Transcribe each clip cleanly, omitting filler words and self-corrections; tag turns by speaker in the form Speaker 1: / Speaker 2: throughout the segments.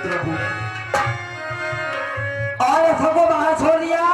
Speaker 1: प्रभु।
Speaker 2: और रथों को बाहर छोड़ दिया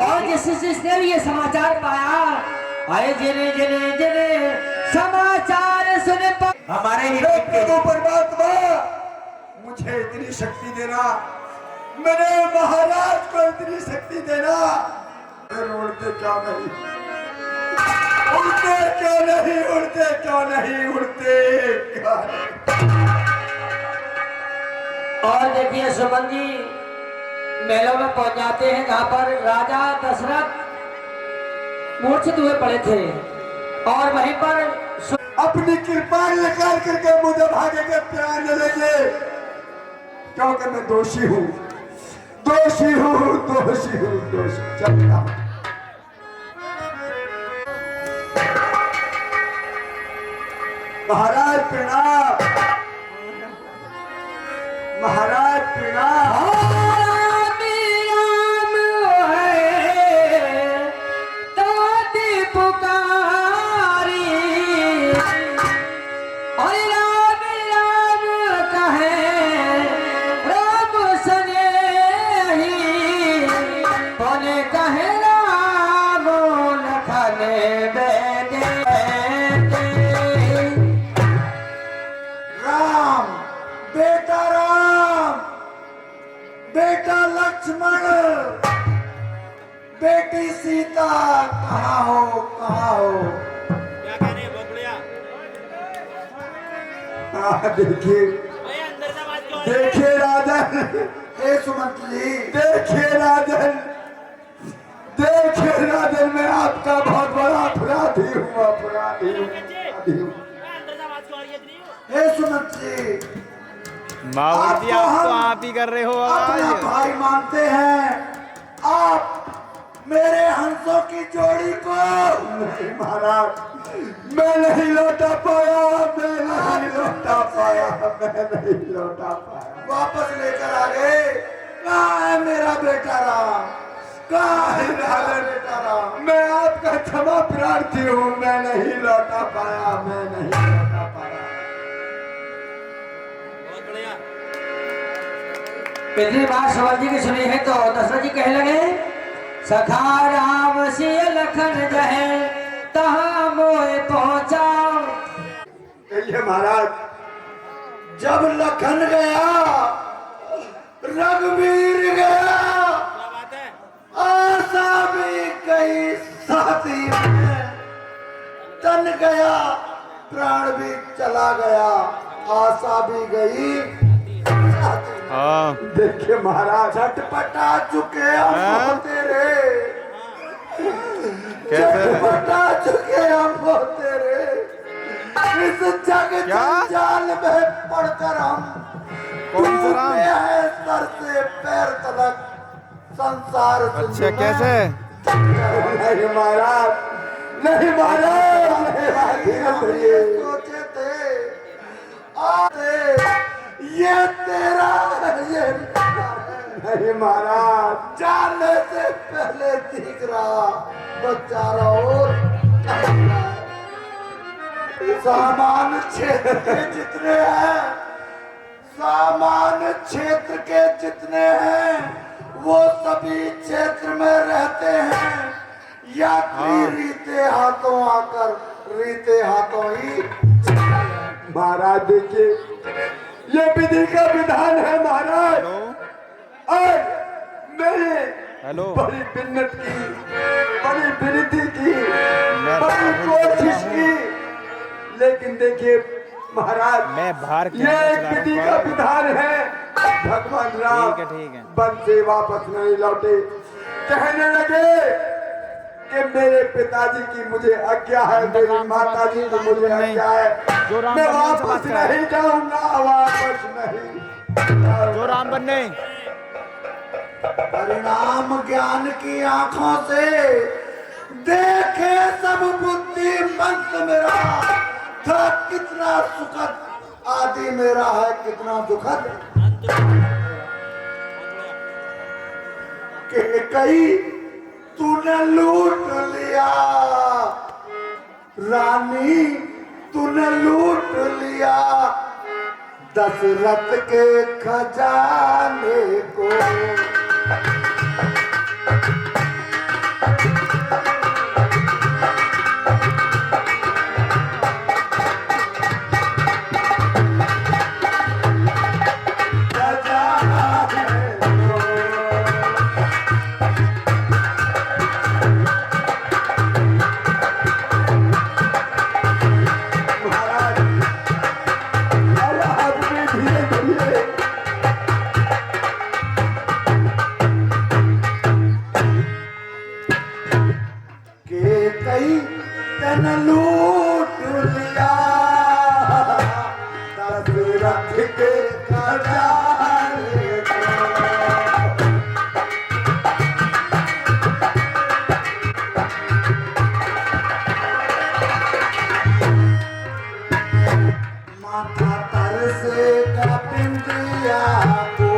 Speaker 2: और जिसने भी ये समाचार पाया, आए जिने जिने जिने समाचार सुने
Speaker 1: हमारे ही प्रभु परमात्मा, मुझे इतनी शक्ति देना, मेरे महाराज को इतनी शक्ति देना। उड़ते क्यों नहीं, उड़ते क्यों नहीं, उड़ते क्यों नहीं, उड़ते क्यों नहीं।
Speaker 2: और देखिए सुमन जी मेलों में पहुंच जाते हैं जहां पर राजा दशरथ मूर्छित हुए पड़े थे और वहीं पर
Speaker 1: अपनी कृपा निकाल करके मुझे भागे के प्राण लेंगे, क्योंकि मैं दोषी हूँ, दोषी हूँ, दोषी हूँ, दोषी। चलता हूँ। महाराज प्रणाम, महाराज प्रणाम। बेटा लक्ष्मण, बेटी सीता कहाँ हो, कहाँ हो?
Speaker 3: क्या कह रहे हैं बबलिया?
Speaker 1: देखिए, देखिए राजन,
Speaker 4: हे सुमंत जी,
Speaker 1: देखिए राजन, देखिए राजन, मैं आपका बहुत बड़ा अपराधी हूँ, अपराधी हूँ, अपराधी हूँ।
Speaker 4: हे सुमंत जी,
Speaker 3: मावती आप तो आप ही कर रहे हो
Speaker 4: अपना
Speaker 3: आवाज।
Speaker 4: भाई मानते हैं आप मेरे हंसों की जोड़ी को?
Speaker 1: नहीं महाराज, मैं नहीं लौटा पाया, मैं नहीं लौटा पाया, मैं नहीं लौटा पाया।
Speaker 4: वापस लेकर आ गए। कहाँ है मेरा बेटा राम? कहाँ है मेरा बेटा राम?
Speaker 1: मैं आपका क्षमा प्रार्थी हूँ, मैं नहीं लौटा पाया, मैं नहीं लौटा पाया।
Speaker 3: बहुत बढ़िया।
Speaker 2: पिछली बार सवाल जी की सुनी है तो दशरथ जी कहने लगे, सखा राम सिय लखन जहे तहां मोए पहुंचा।
Speaker 1: कहिए महाराज।
Speaker 4: जब लखन गया, रघुवीर गया,
Speaker 3: क्या बात है?
Speaker 4: आशा भी गई साथी में, तन गया, प्राण भी चला गया, आशा भी गई साथी में।
Speaker 3: हाँ।
Speaker 1: देखिए महाराज,
Speaker 4: झटपटा चुके हम
Speaker 3: हाँ?
Speaker 4: तेरे,
Speaker 3: कैसे?
Speaker 4: झटपटा चुके हम तेरे, इस जग जंजाल में पड़कर हम
Speaker 3: कौन सा राम?
Speaker 4: डूबे हैं सर से पैर तलक संसार
Speaker 3: अच्छा कैसे?
Speaker 1: नहीं महाराज, नहीं महाराज, नहीं
Speaker 4: सोचे थे आते ये तेरा ये
Speaker 1: नहीं महाराज,
Speaker 4: जाने से पहले दिख रहा बच्चा और सामान क्षेत्र के जितने हैं, सामान क्षेत्र के जितने हैं वो सभी क्षेत्र में रहते हैं। यात्री रीते हाथों आकर रीते हाथों ही
Speaker 1: महाराज देखिए, ये विधि का विधान है महाराज। और मैंने
Speaker 3: हेलो।
Speaker 1: बड़ी मिन्नत की, बड़ी विनती की,
Speaker 3: मैं
Speaker 1: बड़ी कोशिश की, लेकिन देखिए महाराज,
Speaker 3: मैं बाहर
Speaker 1: ये एक विधि का विधान है। भगवान राम
Speaker 3: ठीक है।
Speaker 1: वन से वापस नहीं लौटे, कहने लगे कि मेरे पिताजी की मुझे आज्ञा है, मेरी माताजी की मुझे आज्ञा है, मैं वापस नहीं जाऊंगा, वापस नहीं।
Speaker 3: जो राम बनने
Speaker 4: परिणाम ज्ञान की आंखों से देखे सब बुद्धिमंत मेरा था कितना सुखद, आदि मेरा है कितना दुखद। कि कई तूने लूट लिया रानी, तूने लूट लिया दशरथ के खजाने को। लूट लिया दशरथ के खजाने को। माथा तरसेगा बिंदिया को,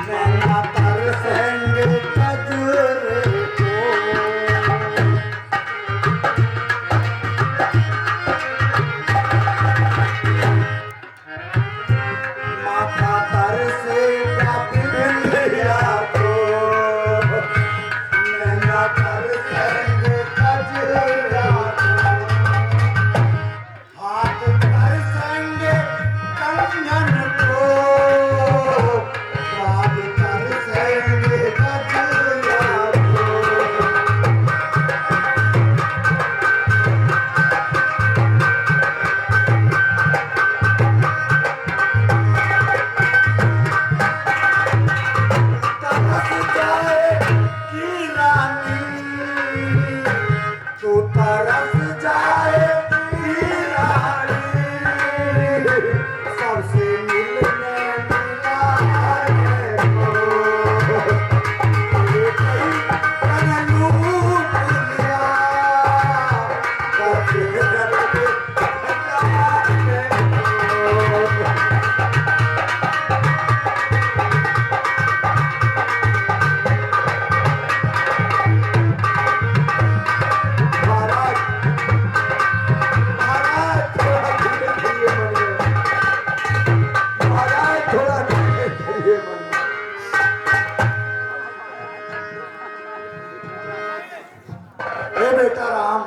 Speaker 4: नैना तरसेंगे कजरे को। माथा तरसेगा बिंदिया को, नैना तरसेंगे कजरा को। हाथ तरसेंगे कंगन को, पाद तरसेंगे कजरा को। तरस जाएगी रानी, तू तरस जाएगी रानी, सबसे मिलने मिलाने को। ये कहीं तन लूट लिया दशरथ के खजाने को। महाराज महाराज थोड़ा धीरे धीरे बोलिए। महाराज थोड़ा धीरे धीरे बोलिए। ए बेटा राम,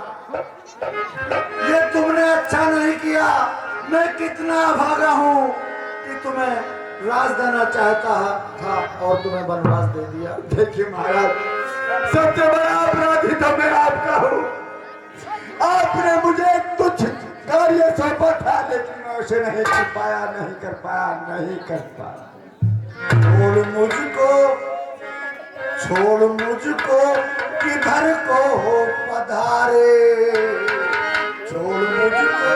Speaker 4: ये तुमने अच्छा नहीं किया। मैं कितना भागा हूँ कि तुम्हें राज देना चाहता था और तुम्हें वनवास दे दिया।
Speaker 1: देखिए महाराज, सबसे बड़ा अपराधी तो मैं आपका हूँ। आपने मुझे तुच्छ कार्य सौंपा था, लेकिन मैं उसे नहीं कर पाया, नहीं कर पाया, नहीं कर पाया।
Speaker 4: छोड़ मुझको किधर को हो पधारे, छोड़ मुझको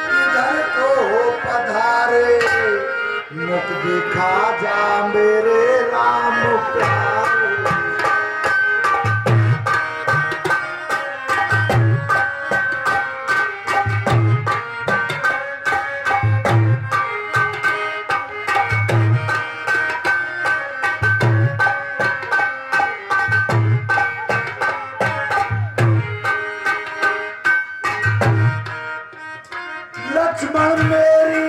Speaker 4: किधर को हो पधारे। मुख दिखा जा मेरे राम प्यारे। लक्ष्मण मेरी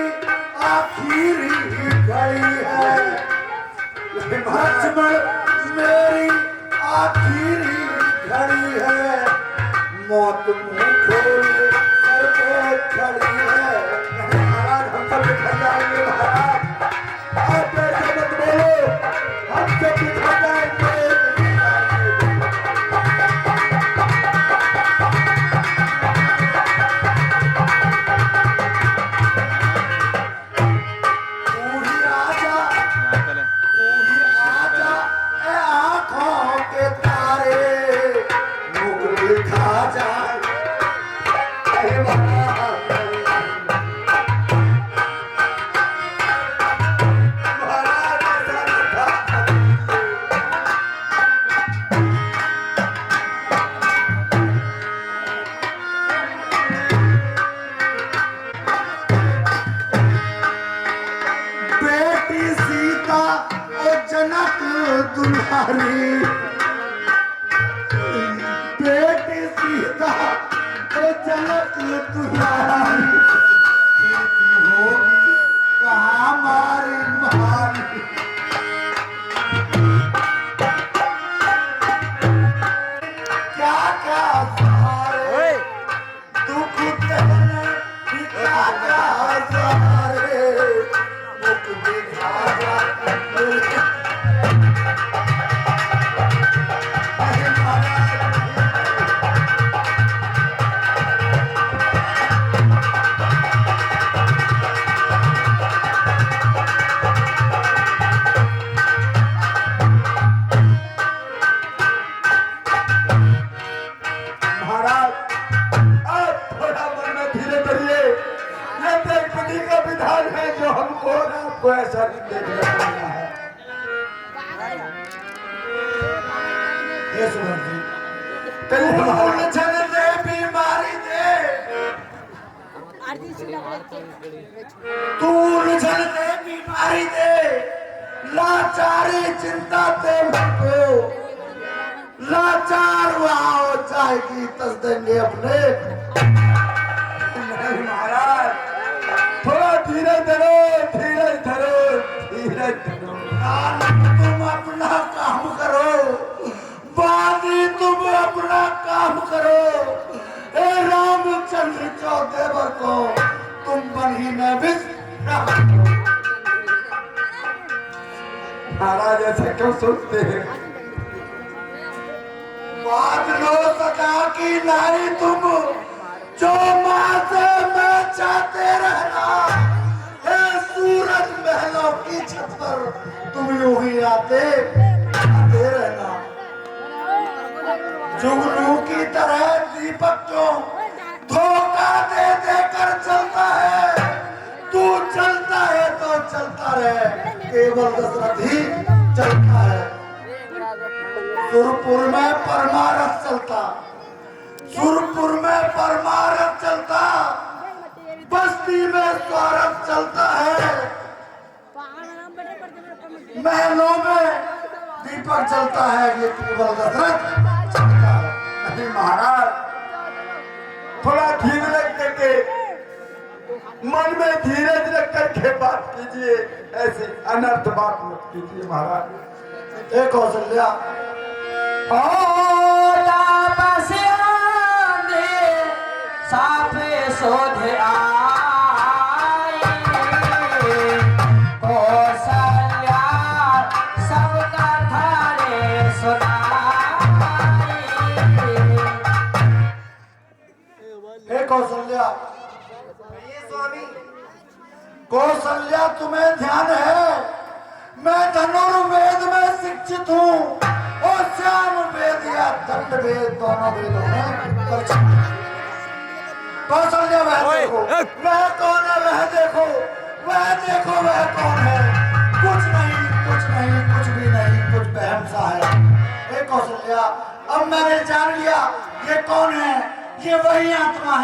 Speaker 4: आखिरी घड़ी है, लक्ष्मण मेरी आखिरी घड़ी है। मौत मुंह खोल सर पे खड़ी है।
Speaker 1: महाराज हम सब बिखर जाएंगे। महाराज आप ऐसे मत बोलो, हम सब बिखर जाएंगे।
Speaker 4: तू ही आजा, तू ही आजा ए आँखों के तारे। मुख दिखा जा
Speaker 1: अरे महाराज, महाराज ऐसा न था।
Speaker 4: बेटी सीता ओ जनक दुलारी, बेटी सीता ओ जनक दुलारी। कीर्ति हो मारी मारी क्या क्या सहारे दुख तेरे क्या क्या सहारे मुख दिखा जा
Speaker 1: महाराज आप थोड़ा मन में धीरे करिए। ये देवपति का विधान है जो हमको और आपको ऐसा नहीं देखना पड़ना है।
Speaker 4: ये सुनो जी
Speaker 1: कहीं महाराज
Speaker 4: उलझन दे बीमारी दे तू उलझन दे बीमारी दे लाचारी चिंता दे मुझको लाचार वहां चाहेगी तस देंगे अपने
Speaker 1: नहीं महाराज थोड़ा धीरे धरो धीरे धरो धीरे धरो।
Speaker 4: तुम अपना काम करो बानी तुम अपना काम करो हे रामचंद्र चौदेवर को तुम बनी में
Speaker 1: महाराज ऐसे क्यों सोचते हैं?
Speaker 4: बात लो सदा की नारी तुम जो माँ से मैं चाहते रहना हे सूरज महलों की छत पर तुम यूं ही आते रहना जुगनू की तरह दीपक जो धोखा दे देकर चलता है तू चलता है तो चलता रहे केवल दशरथ ही चलता है। सुरपुर में परमारथ चलता सुरपुर में परमारथ चलता बस्ती में स्वार्थ चलता है महलों में दीपक चलता है ये केवल दशरथ चलता है।
Speaker 1: नहीं महाराज थोड़ा धीरे रख करके मन में धीरज रख करके बात कीजिए। ऐसी अनर्थ बात मत कीजिए महाराज।
Speaker 4: एक कौशल्या
Speaker 2: साफे शोध आई कौशल्या सब कथा रे सुनाई।
Speaker 4: हे कौशल्या कौशल्या तुम्हें ध्यान है मैं धनुर्वेद में शिक्षित हूँ और श्याम वेद या दंड वेद दोनों वेदों में परिचित। कौशल्या वह देखो वह कौन है वह देखो वह कौन है कुछ नहीं कुछ भी नहीं कुछ बहम सा है। हे कौशल्या अब मैंने जान लिया ये कौन है ये वही आत्मा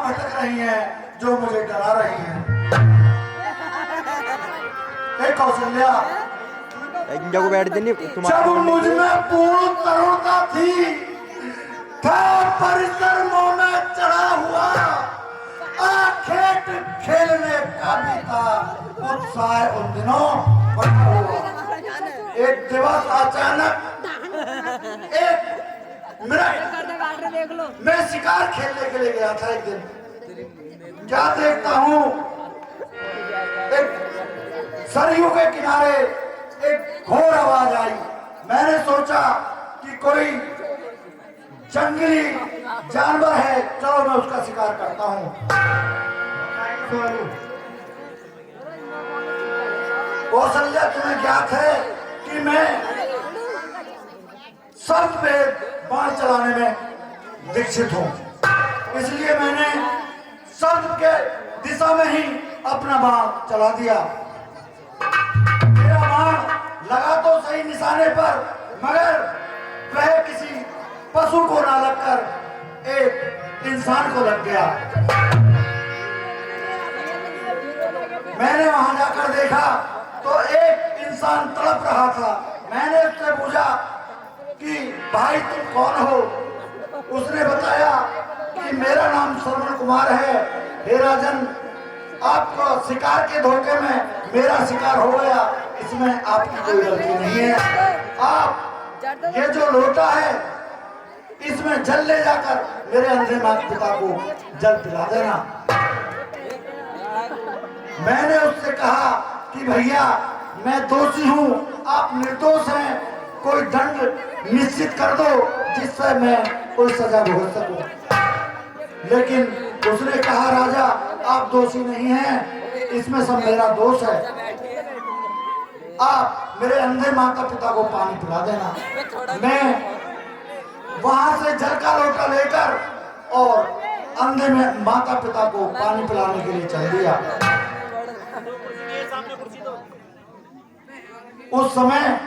Speaker 4: भटक रही है जो मुझे डरा रही है। हे कौशल्या
Speaker 3: जब बैठ देनी
Speaker 4: जब मुझ में पूर्ण तरुणता थी था परिसर मोह में चढ़ा हुआ आखेट खेलने का भी था उत्साह उन दिनों बढ़ा हुआ। एक दिवस अचानक एक मैं शिकार खेलने के लिए गया था एक दिन क्या देखता हूँ एक सरयू के किनारे एक घोर आवाज आई। मैंने सोचा कि कोई जंगली जानवर है चलो मैं उसका शिकार करता हूँ। कौशल्या तुम्हें ज्ञात है कि मैं सब पे बाण चलाने में दीक्षित हूँ इसलिए मैंने सब के दिशा में ही अपना बाण चला दिया। मेरा बाण लगा तो सही निशाने पर मगर वह किसी पशु को ना लगकर एक इंसान को लग गया। मैंने वहां जाकर देखा तो एक इंसान तड़प रहा था। मैंने उससे पूछा कि भाई तुम कौन हो? उसने बताया कि मेरा नाम श्रवण कुमार है। हे राजन आपको शिकार के धोखे में मेरा शिकार हो गया, इसमें आपकी कोई गलती नहीं है। आप ये जो लोटा है इसमें जल ले जाकर मेरे अंधे माता पिता को जल पिला देना। मैंने उससे कहा कि भैया मैं दोषी हूँ, आप निर्दोष हैं, कोई दंड निश्चित कर दो जिससे मैं कोई सजा भुगत सकूं। लेकिन उसने कहा राजा आप दोषी नहीं हैं, इसमें सब मेरा दोष है, आप मेरे अंधे माता पिता को पानी पिला देना। मैं वहां से जल का लोटा लेकर और अंधे में माता पिता को पानी पिलाने के लिए चल दिया। उस समय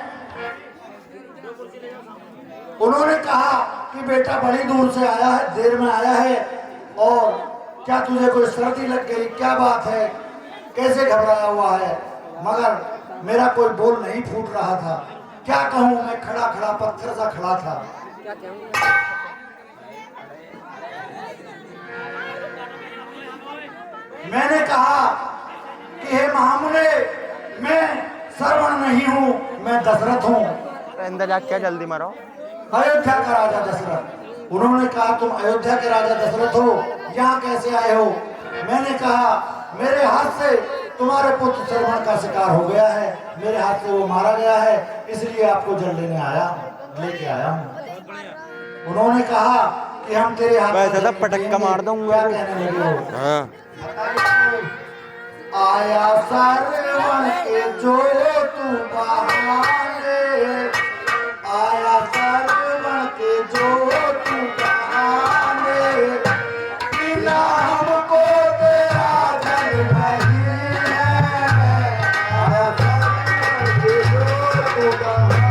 Speaker 4: उन्होंने कहा कि बेटा बड़ी दूर से आया है, देर में आया है, और क्या तुझे कोई सर्दी लग गई, क्या बात है, कैसे घबराया हुआ है? मगर मेरा कोई बोल नहीं फूट रहा था, क्या कहूं, मैं खड़ा खड़ा पत्थर सा खड़ा था। मैंने कहा कि हे महामुने, मैं श्रवण नहीं हूं, मैं दशरथ हूं,
Speaker 3: अंदर जाके क्या जल्दी मारो।
Speaker 4: अयोध्या का राजा दशरथ। उन्होंने कहा तुम अयोध्या के राजा दशरथ हो, यहाँ कैसे आए हो? मैंने कहा मेरे हाथ से तुम्हारे पुत्र श्रवण का शिकार हो गया है, मेरे हाथ से वो मारा गया है, इसलिए आपको जल लेने आया, लेके आया हूँ। उन्होंने कहा कि हम तेरे हाथ
Speaker 3: वैसे तो पटक्का मार दूंगा।
Speaker 4: क्या कहने लगे हो?
Speaker 3: हाँ।
Speaker 4: आया श्रवण के जो तू बहाने, आया श्रवण के जो तू बहाने, बिना हमको तेरा जल नहीं है, आया श्रवण के जो तू बहाने।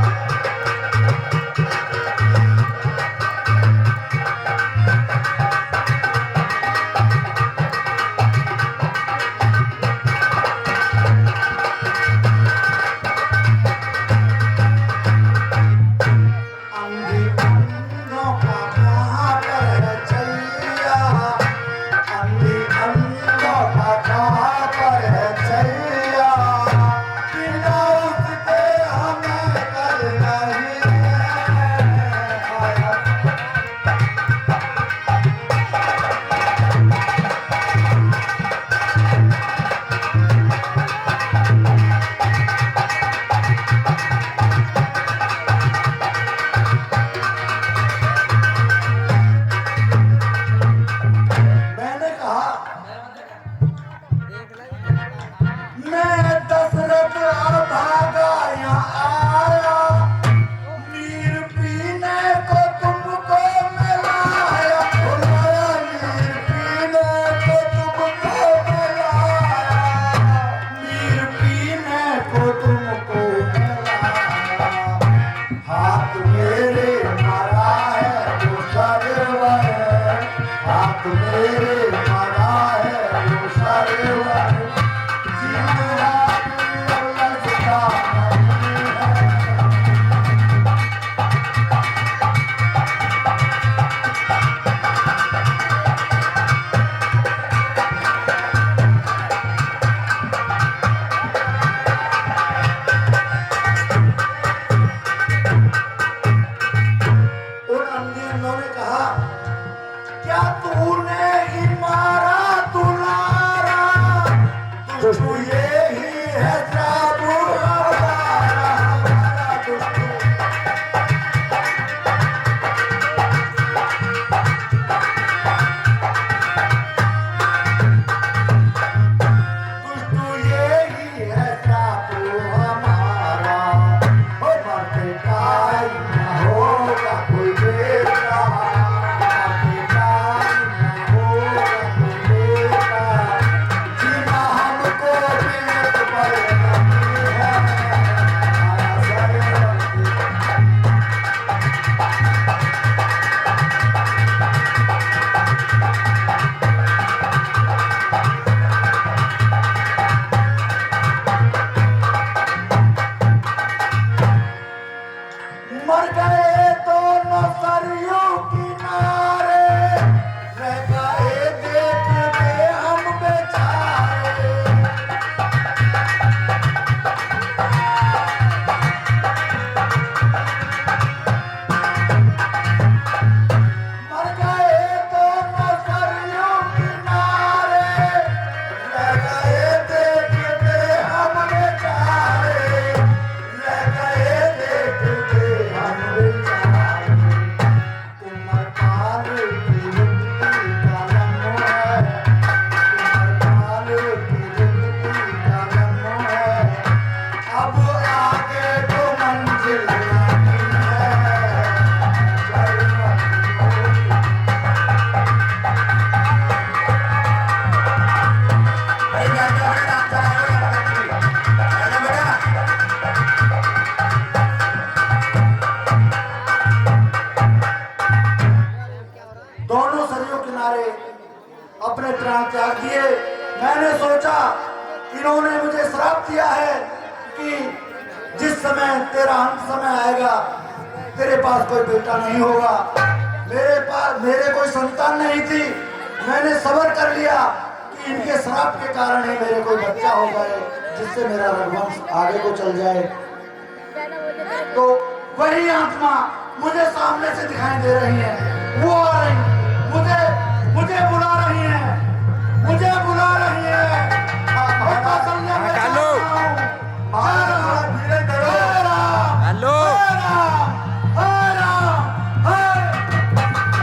Speaker 4: है कि जिस समय तेरा अंत समय आएगा तेरे पास कोई बेटा नहीं होगा। मेरे कोई संतान नहीं थी, मैंने सब्र कर लिया कि इनके श्राप के कारण ही मेरे कोई बच्चा हो जाए जिससे मेरा रघुवंश आगे को चल जाए। तो वही आत्मा मुझे सामने से दिखाई दे रही है, वो आ रही मुझे बुला रही है, मुझे बुला रही है।
Speaker 3: हेलो
Speaker 1: धीरे करो।
Speaker 3: हेलो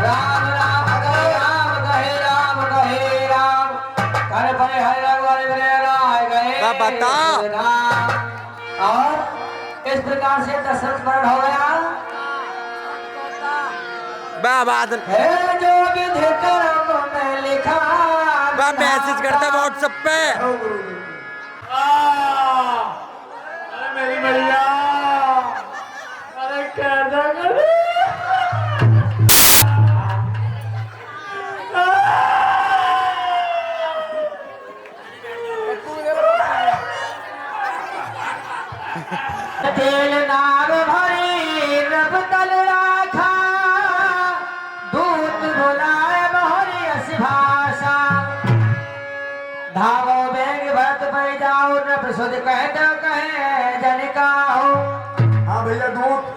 Speaker 2: राम राम कहे राम करे परे हरे रघुवर मेरे राय गए
Speaker 3: बता।
Speaker 2: राम। और इस प्रकार से दशरथ वर्ण हो गया
Speaker 3: बात
Speaker 2: है जो विधि कर्म में लिखा
Speaker 3: मैसेज करता व्हाट्सएप पे।
Speaker 1: अरे मेरी मैया, अरे कैसा करे।
Speaker 2: तेल नाम भरी रब तल राखा दूत बुलाए बहरी अस भाषा धावो बेग भरत पर जाओ नृप सुध कह दो कहे जन का हो।
Speaker 1: हाँ भैया दूध